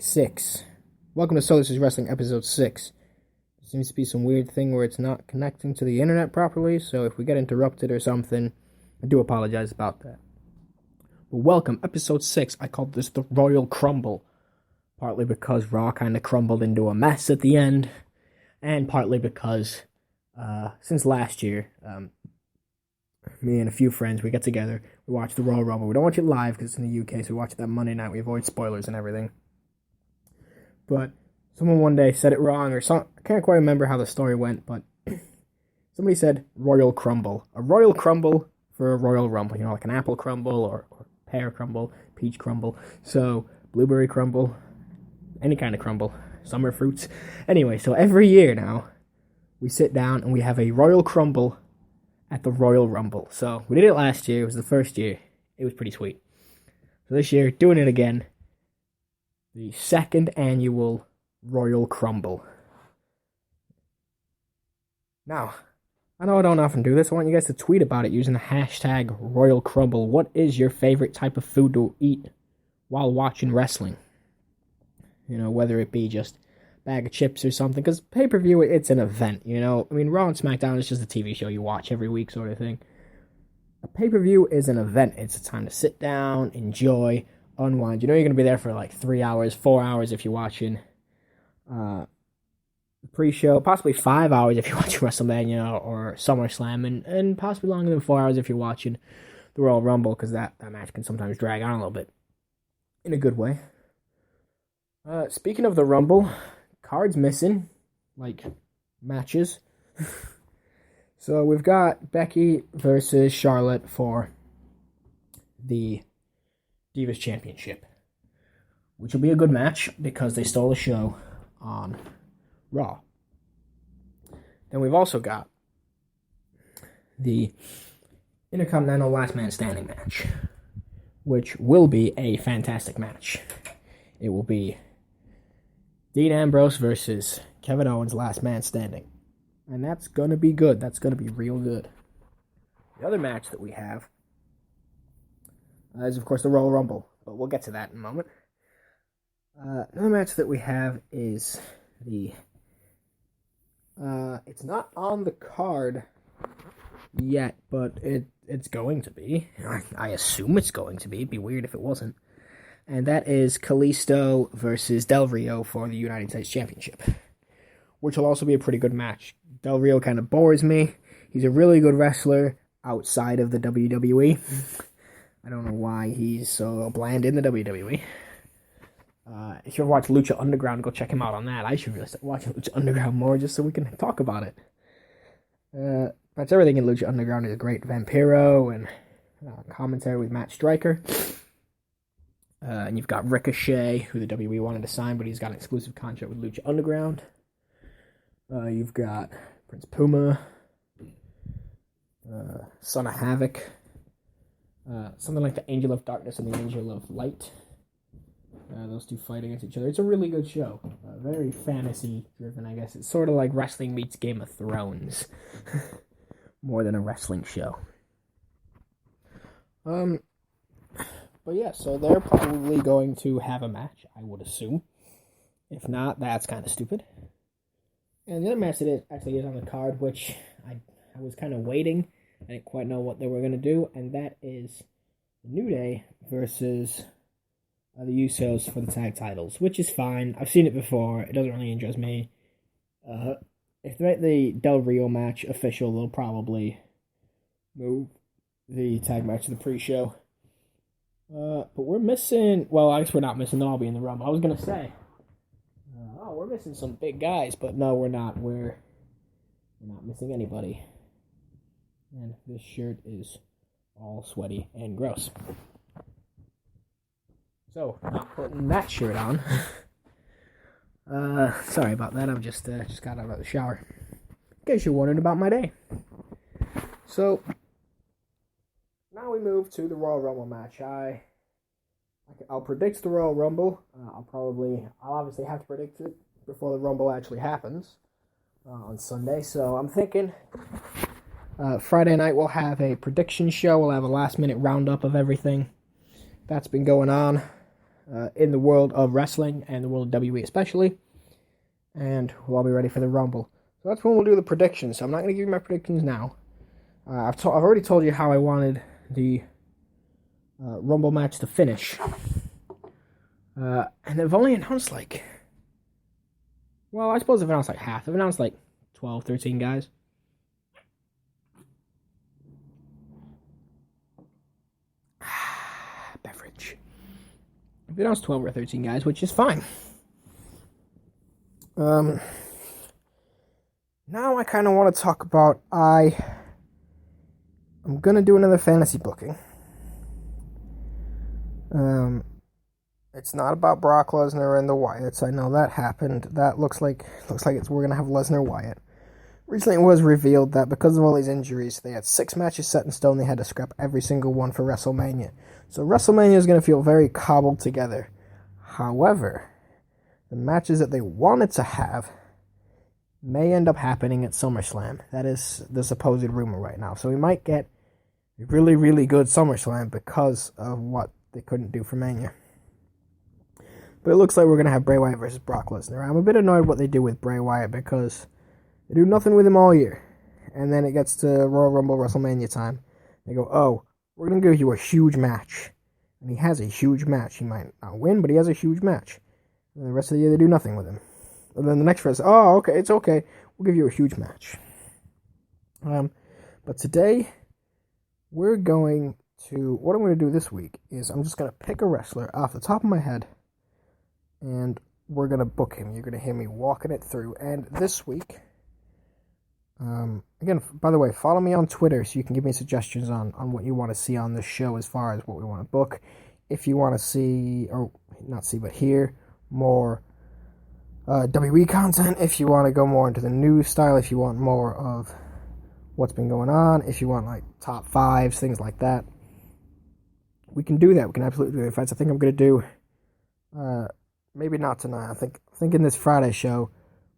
6. Welcome to So This Is Wrestling episode 6. There seems to be some weird thing where it's not connecting to the internet properly, so if we get interrupted or something, I do apologize about that. But welcome, episode 6. I called this the Royal Crumble, partly because Raw kind of crumbled into a mess at the end, and partly because since last year, me and a few friends, we get together, we watch the Royal Rumble. We don't watch it live because it's in the UK, so we watch it that Monday night. We avoid spoilers and everything. But someone one day said it wrong, or I can't quite remember how the story went, but somebody said Royal Crumble. A Royal Crumble for a Royal Rumble. You know, like an apple crumble, or pear crumble, peach crumble. So, blueberry crumble, any kind of crumble. Summer fruits. Anyway, so every year now, we sit down and we have a Royal Crumble at the Royal Rumble. So, we did it last year. It was the first year. It was pretty sweet. So this year, doing it again. The second annual Royal Crumble. Now, I know I don't often do this. I want you guys to tweet about it using the hashtag Royal Crumble. What is your favorite type of food to eat while watching wrestling? You know, whether it be just a bag of chips or something. Because pay-per-view, it's an event, you know. I mean, Raw and SmackDown is just a TV show you watch every week sort of thing. A pay-per-view is an event. It's a time to sit down, enjoy, unwind. You know you're going to be there for like 3 hours, 4 hours if you're watching pre-show, possibly 5 hours if you're watching WrestleMania or SummerSlam, and possibly longer than 4 hours if you're watching the Royal Rumble, because that match can sometimes drag on a little bit, in a good way. Speaking of the Rumble, cards missing, like matches. So we've got Becky versus Charlotte for the Divas Championship, which will be a good match because they stole the show on Raw. Then we've also got the Intercontinental Last Man Standing match, which will be a fantastic match. It will be Dean Ambrose versus Kevin Owens, Last Man Standing. And that's going to be good. That's going to be real good. The other match that we have is, of course, the Royal Rumble. But we'll get to that in a moment. Another match that we have is the... it's not on the card yet, but it's going to be. I assume it's going to be. It'd be weird if it wasn't. And that is Kalisto versus Del Rio for the United States Championship, which will also be a pretty good match. Del Rio kind of bores me. He's a really good wrestler outside of the WWE. I don't know why he's so bland in the WWE. If you ever watch Lucha Underground, go check him out on that. I should really start watching Lucha Underground more just so we can talk about it. That's everything in Lucha Underground is great. Vampiro and commentary with Matt Striker. And you've got Ricochet, who the WWE wanted to sign, but he's got an exclusive contract with Lucha Underground. You've got Prince Puma, Son of Havoc, something like the Angel of Darkness and the Angel of Light. Those two fight against each other. It's a really good show. Very fantasy-driven, I guess. It's sort of like wrestling meets Game of Thrones. More than a wrestling show. But yeah, so they're probably going to have a match, I would assume. If not, that's kind of stupid. And the other match that actually is on the card, which I was kind of waiting. I didn't quite know what they were going to do, and that is New Day versus the Usos for the tag titles, which is fine. I've seen it before. It doesn't really interest me. If they make the Del Rio match official, they'll probably move the tag match to the pre-show. But we're missing... Well, I guess we're not missing. They'll all be in the Rumble. I was going to say... we're missing some big guys, but no, we're not. We're not missing anybody. And this shirt is all sweaty and gross. So, not putting that shirt on. Sorry about that. I've just got out of the shower. In case you're wondering about my day. So, now we move to the Royal Rumble match. I'll predict the Royal Rumble. I'll obviously have to predict it before the Rumble actually happens on Sunday. So I'm thinking Friday night we'll have a prediction show. We'll have a last minute roundup of everything that's been going on. in the world of wrestling and the world of WWE especially. And we'll all be ready for the Rumble. So that's when we'll do the predictions. So I'm not going to give you my predictions now. I've already told you how I wanted the Rumble match to finish. And they've only announced well, I suppose they've announced half. They've announced 12, 13 guys. Beverage. They've announced 12 or 13 guys, which is fine. Now I kind of want to talk about I'm going to do another fantasy booking. It's not about Brock Lesnar and the Wyatts. I know that happened. That looks like we're going to have Lesnar Wyatt. Recently it was revealed that because of all these injuries, they had 6 matches set in stone. They had to scrap every single one for WrestleMania. So WrestleMania is going to feel very cobbled together. However, the matches that they wanted to have may end up happening at SummerSlam. That is the supposed rumor right now. So we might get a really, really good SummerSlam because of what they couldn't do for Mania. But it looks like we're going to have Bray Wyatt versus Brock Lesnar. I'm a bit annoyed what they do with Bray Wyatt because they do nothing with him all year. And then it gets to Royal Rumble, WrestleMania time. They go, oh, we're going to give you a huge match. And he has a huge match. He might not win, but he has a huge match. And the rest of the year they do nothing with him. And then the next verse, oh, okay, it's okay. We'll give you a huge match. But today, what I'm going to do this week is I'm just going to pick a wrestler off the top of my head. And we're going to book him. You're going to hear me walking it through. And this week, again, by the way, follow me on Twitter so you can give me suggestions on what you want to see on this show as far as what we want to book. If you want to see, or not see, but hear more WWE content, if you want to go more into the news style, if you want more of what's been going on, if you want top fives, things like that, we can do that. We can absolutely do it. In fact, I think I'm going to do... maybe not tonight. I think in this Friday show,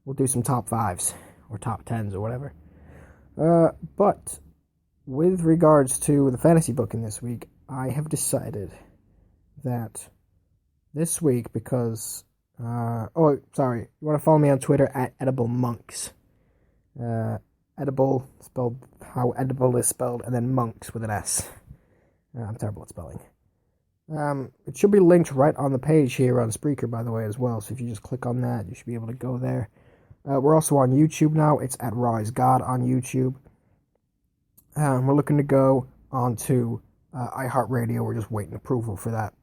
we'll do some top 5s or top 10s or whatever. But with regards to the fantasy booking this week, I have decided that this week, because... you want to follow me on Twitter at Edible Monks. Edible, spelled how edible is spelled, and then Monks with an S. I'm terrible at spelling. It should be linked right on the page here on Spreaker, by the way, as well. So if you just click on that, you should be able to go there. We're also on YouTube now. It's at Raw is God on YouTube. We're looking to go on to iHeartRadio. We're just waiting approval for that.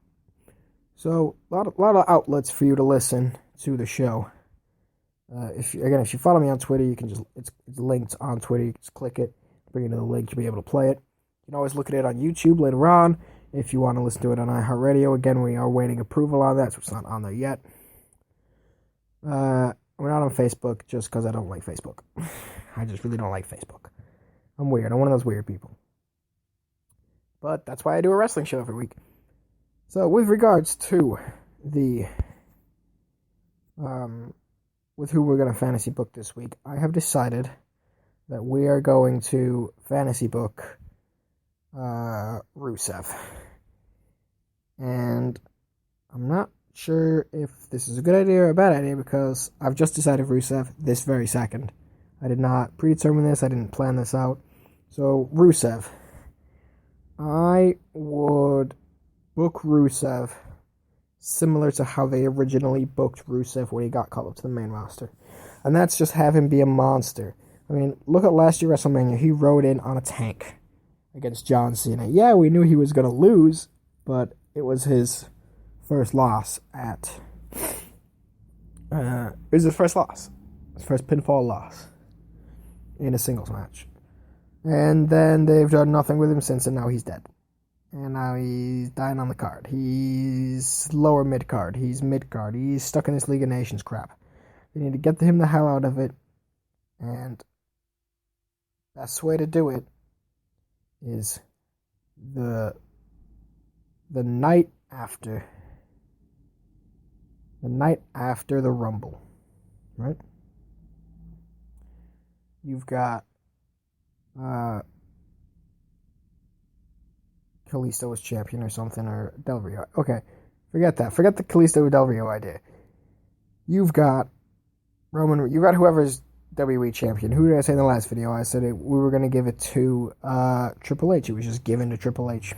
So a lot of outlets for you to listen to the show. If you follow me on Twitter, you can it's linked on Twitter. You can just click it, bring you to the link, you'll be able to play it. You can always look at it on YouTube later on. If you want to listen to it on iHeartRadio, again, we are waiting approval on that, so it's not on there yet. We're not on Facebook just because I don't like Facebook. I just really don't like Facebook. I'm weird. I'm one of those weird people. But that's why I do a wrestling show every week. So with regards to with who we're going to fantasy book this week, I have decided that we are going to fantasy book Rusev. And I'm not sure if this is a good idea or a bad idea because I've just decided Rusev this very second. I did not predetermine this. I didn't plan this out. So, Rusev. I would book Rusev similar to how they originally booked Rusev when he got called up to the main roster. And that's just have him be a monster. I mean, look at last year WrestleMania. He rode in on a tank against John Cena. Yeah, we knew he was going to lose, but it was his first loss at... it was his first loss. His first pinfall loss in a singles match. And then they've done nothing with him since, and now he's dead. And now he's dying on the card. He's lower mid-card. He's mid-card. He's stuck in this League of Nations crap. They need to get him the hell out of it. And best way to do it is the night after the Rumble, right? You've got Kalisto as champion or something, or Del Rio. Okay, Forget that. Forget the Kalisto Del Rio idea. You've got Roman. You got whoever's WWE champion. Who did I say in the last video? I said we were going to give it to Triple H. It was just given to Triple H.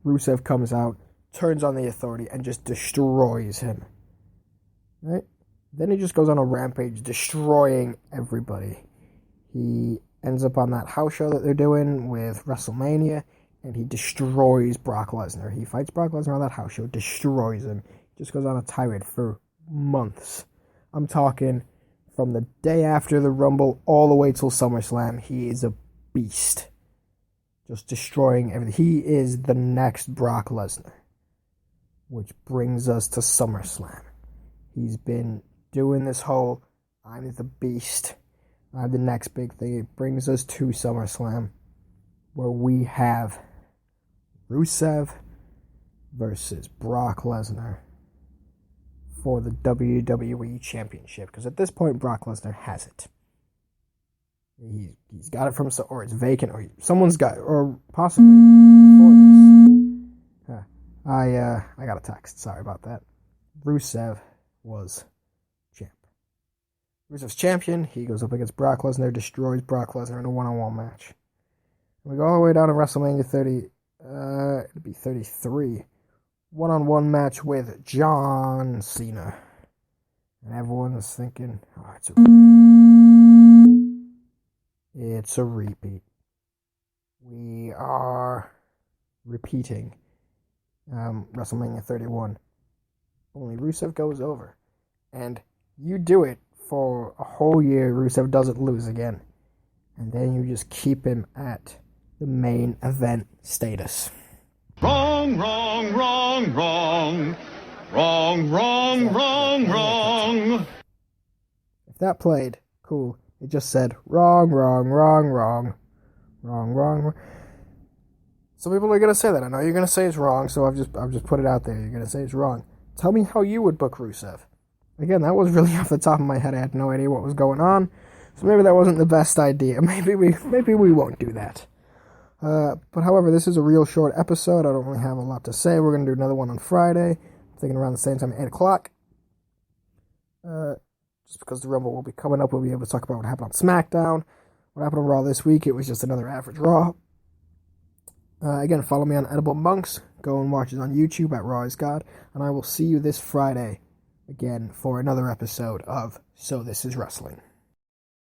Rusev comes out, turns on the Authority, and just destroys him. Right? Then he just goes on a rampage, destroying everybody. He ends up on that house show that they're doing with WrestleMania, and he destroys Brock Lesnar. He fights Brock Lesnar on that house show, destroys him. Just goes on a tirade for months. I'm talking from the day after the Rumble all the way till SummerSlam. He is a beast. Just destroying everything. He is the next Brock Lesnar. Which brings us to SummerSlam. He's been doing this whole, I'm the beast, I'm the next big thing. It brings us to SummerSlam, where we have Rusev versus Brock Lesnar for the WWE Championship. Because at this point, Brock Lesnar has it. He's got it from, or it's vacant, or someone's got, or possibly before this. I got a text. Sorry about that. Rusev was champ. Rusev's champion. He goes up against Brock Lesnar, destroys Brock Lesnar in a one-on-one match. And we go all the way down to WrestleMania 30. It'd be 33. One-on-one match with John Cena. And everyone's thinking, oh, it's a repeat. It's a repeat. We are repeating WrestleMania 31. Only Rusev goes over. And you do it for a whole year. Rusev doesn't lose again. And then you just keep him at the main event status. Wrong, wrong, wrong, wrong. Wrong, wrong, wrong, wrong. If that played, cool. It just said wrong, wrong, wrong, wrong. Wrong, wrong, wrong. Some people are gonna say that. I know you're gonna say it's wrong, so I've just put it out there. You're gonna say it's wrong. Tell me how you would book Rusev. Again, that was really off the top of my head. I had no idea what was going on, so maybe that wasn't the best idea. Maybe we won't do that. But however, this is a real short episode. I don't really have a lot to say. We're gonna do another one on Friday. I'm thinking around the same time, 8 o'clock. Just because the Rumble will be coming up, we'll be able to talk about what happened on SmackDown. What happened on Raw this week? It was just another average Raw. Again, follow me on Edible Monks. Go and watch it on YouTube at Raw is God. And I will see you this Friday again for another episode of So This Is Wrestling.